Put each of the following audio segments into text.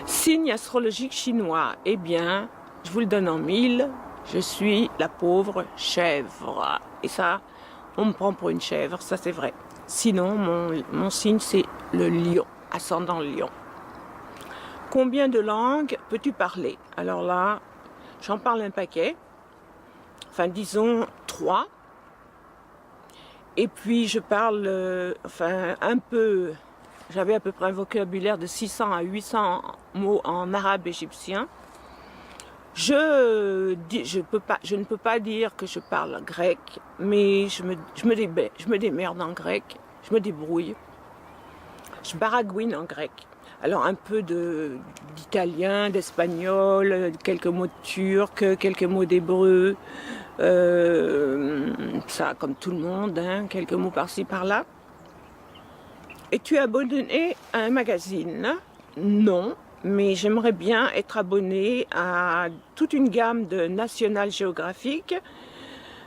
Signe astrologique chinois, eh bien, je vous le donne en mille, je suis la pauvre chèvre. Et ça, on me prend pour une chèvre, ça c'est vrai. Sinon, mon signe c'est le lion, ascendant lion. Combien de langues peux-tu parler? Alors là, j'en parle un paquet, enfin disons 3. Et puis je parle, un peu, j'avais à peu près un vocabulaire de 600 à 800 mots en arabe égyptien. Je ne peux pas dire que je parle grec, mais je me démerde en grec, je me débrouille. Je baragouine en grec. Alors un peu d'italien, d'espagnol, quelques mots de turc, quelques mots d'hébreu, ça comme tout le monde, hein, quelques mots par-ci par-là. Es-tu abonné à un magazine? Non, mais j'aimerais bien être abonnée à toute une gamme de National Geographic,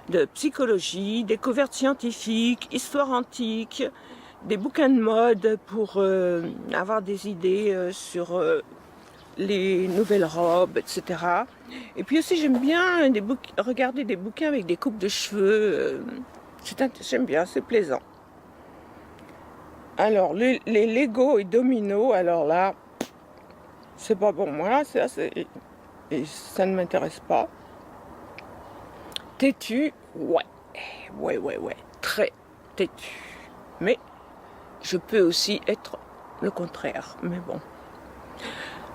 de psychologie, découvertes scientifiques, histoire antique, des bouquins de mode pour avoir des idées sur les nouvelles robes, etc. Et puis aussi j'aime bien regarder des bouquins avec des coupes de cheveux. J'aime bien, c'est plaisant. Alors les Lego et Domino, alors là, c'est pas pour moi, et ça ne m'intéresse pas. Têtu, ouais, très têtu. Mais je peux aussi être le contraire, mais bon.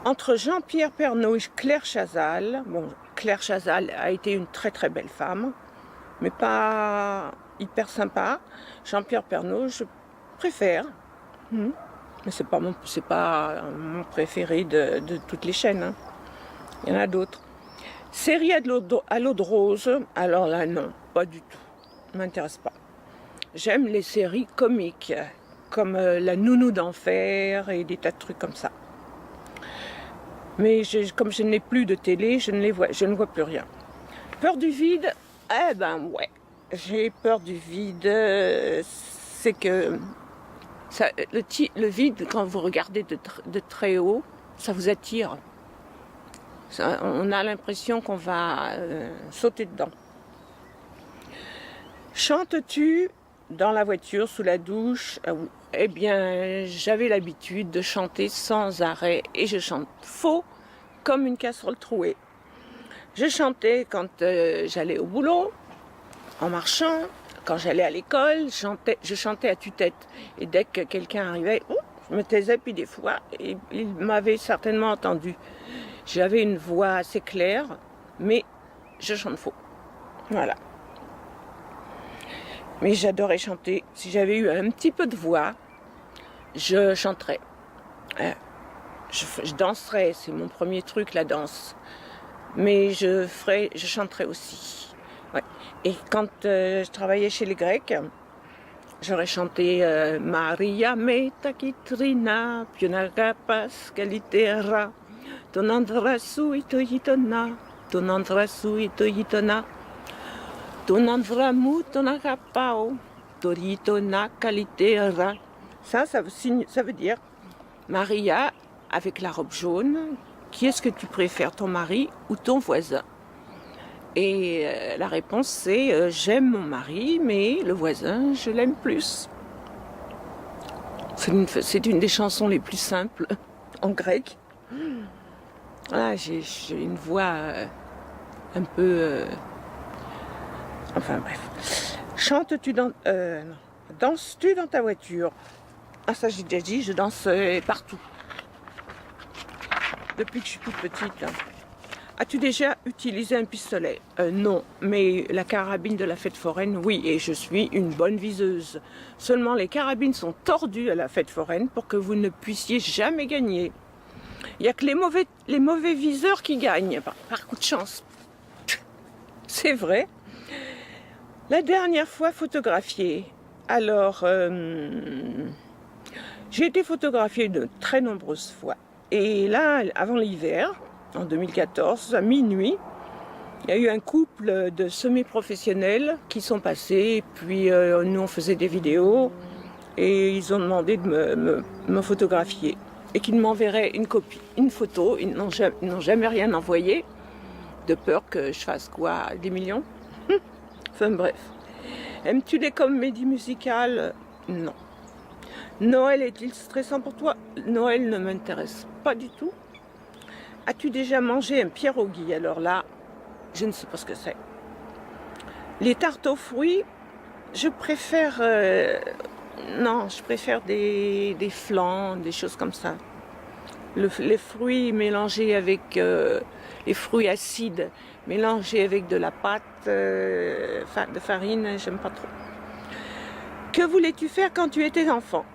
Entre Jean-Pierre Pernaut et Claire Chazal, bon, Claire Chazal a été une très très belle femme, mais pas hyper sympa. Jean-Pierre Pernaut, je préfère, mais c'est pas mon préféré de toutes les chaînes, hein. Il y en a d'autres. Série à l'eau de rose, alors là non, pas du tout, ne m'intéresse pas. J'aime les séries comiques, comme La Nounou d'Enfer et des tas de trucs comme ça. Mais comme je n'ai plus de télé, je ne vois plus rien. Peur du vide? Eh ben ouais, j'ai peur du vide. C'est que le vide, quand vous regardez de très haut, ça vous attire. On a l'impression qu'on va sauter dedans. Chantes-tu dans la voiture, sous la douche? Eh bien, j'avais l'habitude de chanter sans arrêt et je chante faux comme une casserole trouée. Je chantais quand j'allais au boulot, en marchant, quand j'allais à l'école, je chantais à tue-tête. Et dès que quelqu'un arrivait, je me taisais, puis des fois, il m'avait certainement entendu. J'avais une voix assez claire, mais je chante faux. Voilà. Mais j'adorais chanter. Si j'avais eu un petit peu de voix, je chanterais. Je danserais, c'est mon premier truc, la danse. Mais je chanterais aussi. Ouais. Et quand je travaillais chez les Grecs, j'aurais chanté Maria meta kitrina, pionagapas kalitera, ton andrasu itoyitona, ton andrasu itoyitona. Tonandramu tonagapao, toritona kalitera. Ça veut dire Maria avec la robe jaune. Qui est-ce que tu préfères, ton mari ou ton voisin? Et la réponse c'est j'aime mon mari, mais le voisin je l'aime plus. C'est une des chansons les plus simples en grec. Voilà, j'ai une voix un peu. Enfin bref. Danses-tu dans ta voiture? Ah ça j'ai déjà dit, je danse partout. Depuis que je suis toute petite. As-tu déjà utilisé un pistolet? Non, mais la carabine de la fête foraine, oui, et je suis une bonne viseuse. Seulement les carabines sont tordues à la fête foraine pour que vous ne puissiez jamais gagner. Il n'y a que les mauvais viseurs qui gagnent, par coup de chance. C'est vrai. La dernière fois photographiée, alors j'ai été photographiée de très nombreuses fois. Et là, avant l'hiver, en 2014, à minuit, il y a eu un couple de semi-professionnels qui sont passés, et puis nous on faisait des vidéos, et ils ont demandé de me photographier. et qu'ils m'enverraient une copie, une photo. Ils n'ont jamais rien envoyé, de peur que je fasse quoi, des millions. Enfin bref. Aimes-tu les comédies musicales? Non. Noël est-il stressant pour toi? Noël ne m'intéresse pas du tout. As-tu déjà mangé un pierogi? Alors là, je ne sais pas ce que c'est. Les tartes aux fruits, je préfère... non, je préfère des flans, des choses comme ça. Les fruits mélangés avec... les fruits acides mélangés avec de la pâte de farine, j'aime pas trop. Que voulais-tu faire quand tu étais enfant?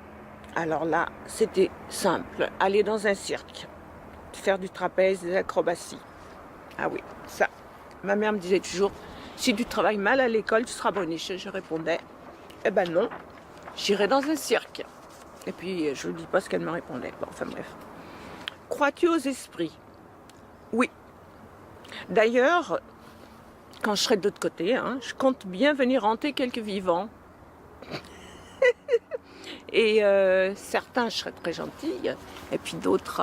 Alors là, c'était simple. Aller dans un cirque, faire du trapèze, des acrobaties. Ah oui, ça. Ma mère me disait toujours, si tu travailles mal à l'école, tu seras boniche. Je répondais, eh ben non, j'irai dans un cirque. Et puis, je ne dis pas ce qu'elle me répondait. Bon, enfin bref. Crois-tu aux esprits? Oui. D'ailleurs, quand je serai de l'autre côté, hein, je compte bien venir hanter quelques vivants. Et certains, je serais très gentille. Et puis d'autres,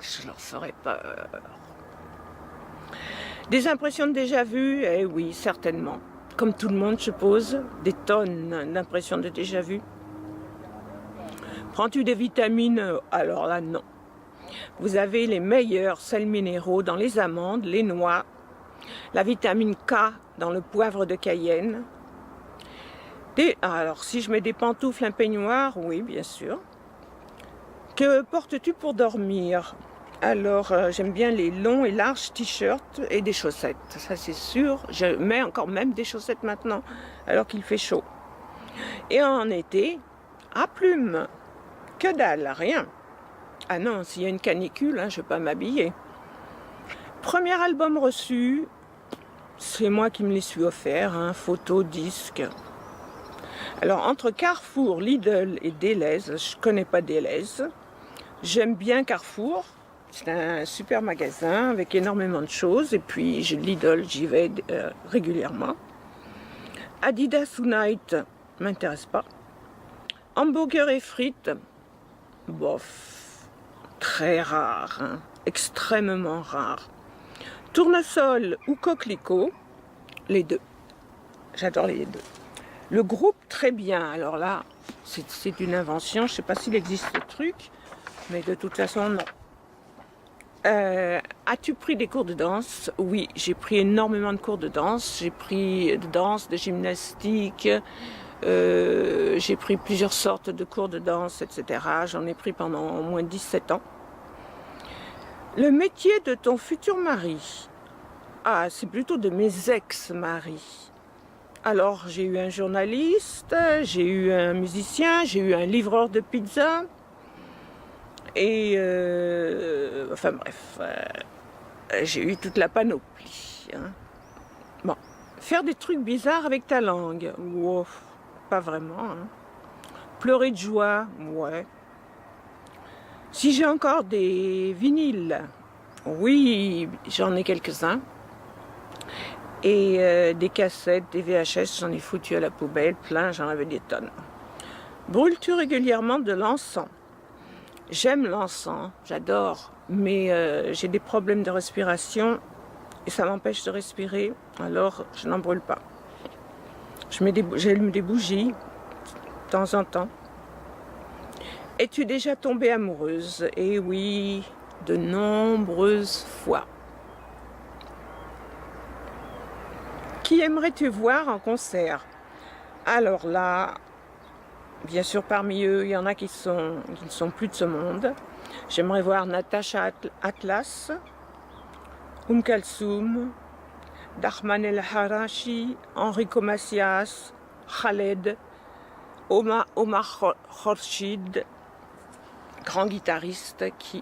je leur ferai peur. Des impressions de déjà-vu? Eh oui, certainement. Comme tout le monde, je pose des tonnes d'impressions de déjà-vu. Prends-tu des vitamines? Alors là, non. Vous avez les meilleurs sels minéraux dans les amandes, les noix, la vitamine K dans le poivre de Cayenne. Alors, si je mets des pantoufles, un peignoir, oui, bien sûr. Que portes-tu pour dormir? Alors, j'aime bien les longs et larges t-shirts et des chaussettes, ça c'est sûr. Je mets encore même des chaussettes maintenant, alors qu'il fait chaud. Et en été, à plumes. Que dalle, rien. Ah non, s'il y a une canicule, hein, je ne vais pas m'habiller. Premier album reçu, c'est moi qui me les suis offert, hein, photo, disque. Alors, entre Carrefour, Lidl et Delhaize, je ne connais pas Delhaize. J'aime bien Carrefour. C'est un super magasin avec énormément de choses. Et puis, Lidl, j'y vais régulièrement. Adidas ou Nike, m'intéresse pas. Hamburger et frites, bof, très rare, hein, extrêmement rare. Tournesol ou coquelicot, les deux. J'adore les deux. Le groupe, très bien. Alors là, c'est une invention. Je ne sais pas s'il existe ce truc, mais de toute façon, non. As-tu pris des cours de danse? Oui, j'ai pris énormément de cours de danse. J'ai pris de danse, de gymnastique. J'ai pris plusieurs sortes de cours de danse, etc. J'en ai pris pendant au moins 17 ans. Le métier de ton futur mari? Ah, c'est plutôt de mes ex-maris. Alors, j'ai eu un journaliste, j'ai eu un musicien, j'ai eu un livreur de pizza. Et, enfin bref, j'ai eu toute la panoplie. Hein. Bon, faire des trucs bizarres avec ta langue? Wow, pas vraiment. Hein. Pleurer de joie? Ouais. Si j'ai encore des vinyles? Oui, j'en ai quelques-uns. Et des cassettes, des VHS, j'en ai foutu à la poubelle, plein, j'en avais des tonnes. Brûles-tu régulièrement de l'encens? J'aime l'encens, j'adore, mais j'ai des problèmes de respiration et ça m'empêche de respirer, alors je n'en brûle pas. J'allume des bougies de temps en temps. Es-tu déjà tombée amoureuse? Eh oui, de nombreuses fois. Qui aimerais-tu voir en concert? Alors là, bien sûr parmi eux, il y en a qui ne sont plus de ce monde. J'aimerais voir Natacha Atlas, Kalsoum, Dahman El Harashi, Enrico Macias, Khaled, Omar Khorshid, grand guitariste qui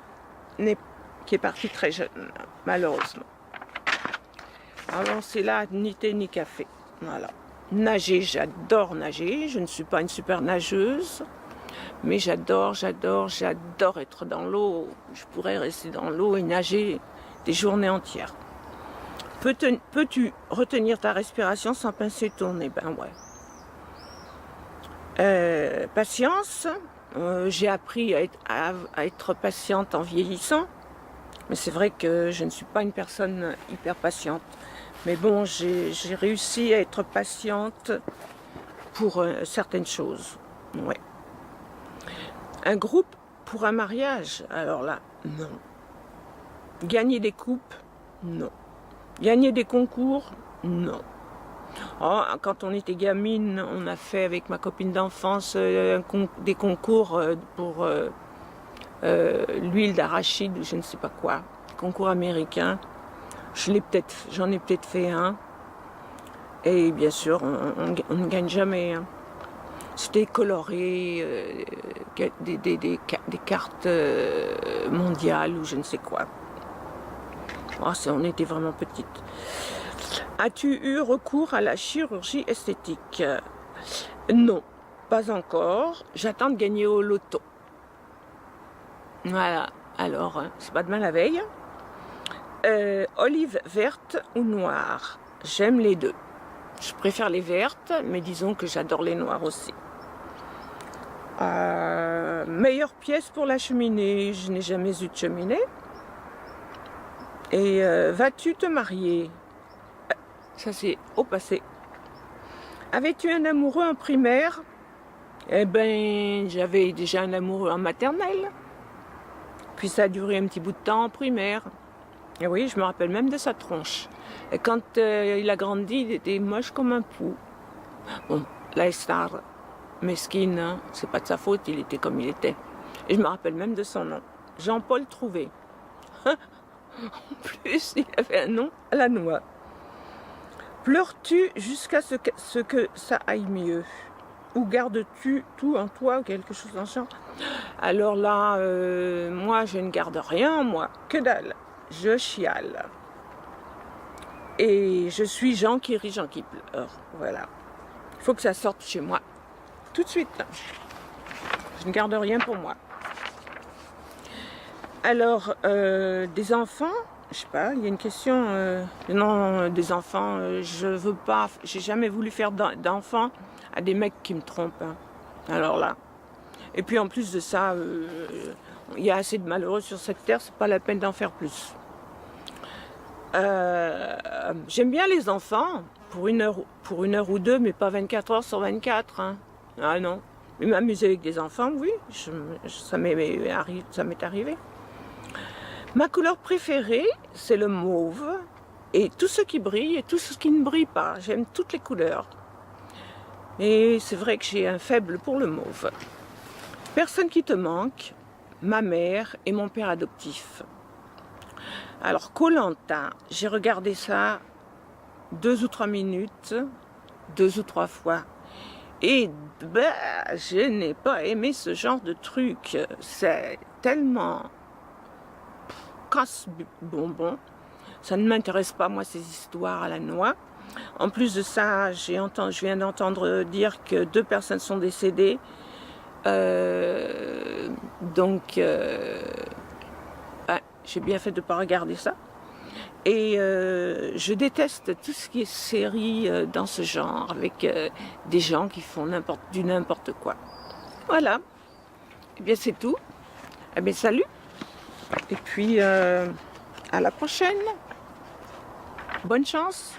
est parti très jeune, malheureusement. Alors c'est là, ni thé ni café. Voilà. Nager, j'adore nager. Je ne suis pas une super nageuse, mais j'adore être dans l'eau. Je pourrais rester dans l'eau et nager des journées entières. Peux-tu retenir ta respiration sans pincer ton nez? Ben ouais. Patience, J'ai appris à être patiente en vieillissant. Mais c'est vrai que je ne suis pas une personne hyper patiente. Mais bon, j'ai réussi à être patiente pour certaines choses. Ouais. Un groupe pour un mariage, alors là, non. Gagner des coupes, non. Gagner des concours, non. Oh, quand on était gamine, on a fait avec ma copine d'enfance des concours pour l'huile d'arachide ou je ne sais pas quoi. Concours américain. J'en ai peut-être fait un. Et bien sûr, on ne gagne jamais. Hein. C'était coloré, des cartes mondiales ou je ne sais quoi. Oh, on était vraiment petite. As-tu eu recours à la chirurgie esthétique? Non, pas encore. J'attends de gagner au loto. Voilà, alors, c'est pas demain la veille. Olive verte ou noire? J'aime les deux. Je préfère les vertes, mais disons que j'adore les noires aussi. Meilleure pièce pour la cheminée? Je n'ai jamais eu de cheminée. Et vas-tu te marier? Ça c'est au passé. Avais-tu un amoureux en primaire? Eh ben, j'avais déjà un amoureux en maternelle. Puis ça a duré un petit bout de temps en primaire. Et oui, je me rappelle même de sa tronche. Et quand il a grandi, il était moche comme un pou. Bon, la star, mesquine, hein, c'est pas de sa faute, il était comme il était. Et je me rappelle même de son nom. Jean-Paul Trouvé. En plus, il avait un nom à la noix. Pleures-tu jusqu'à ce que ça aille mieux? Ou gardes-tu tout en toi, quelque chose dans ce genre? Alors là, moi, je ne garde rien en moi. Que dalle. Je chiale. Et je suis Jean qui rit, Jean qui pleure. Voilà. Il faut que ça sorte chez moi. Tout de suite. Je ne garde rien pour moi. Alors, des enfants, je sais pas, il y a une question. Non, des enfants, je veux pas. J'ai jamais voulu faire d'enfants à des mecs qui me trompent. Hein. Alors là. Et puis en plus de ça, il y a assez de malheureux sur cette terre, c'est pas la peine d'en faire plus. J'aime bien les enfants pour une heure ou deux, mais pas 24 heures sur 24. Hein. Ah non. Mais m'amuser avec des enfants, oui, ça m'est arrivé. Ma couleur préférée, c'est le mauve. Et tout ce qui brille et tout ce qui ne brille pas. J'aime toutes les couleurs. Et c'est vrai que j'ai un faible pour le mauve. Personne qui te manque, ma mère et mon père adoptif. Alors, Koh-Lanta, j'ai regardé ça 2 ou 3 minutes, 2 ou 3 fois. Et je n'ai pas aimé ce genre de truc. C'est tellement casse-bonbon. Ça ne m'intéresse pas, moi, ces histoires à la noix. En plus de ça, je viens d'entendre dire que 2 personnes sont décédées. J'ai bien fait de ne pas regarder ça. Et je déteste tout ce qui est série dans ce genre, avec des gens qui font du n'importe quoi. Voilà. Eh bien, c'est tout. Eh bien, salut. Et puis, à la prochaine. Bonne chance.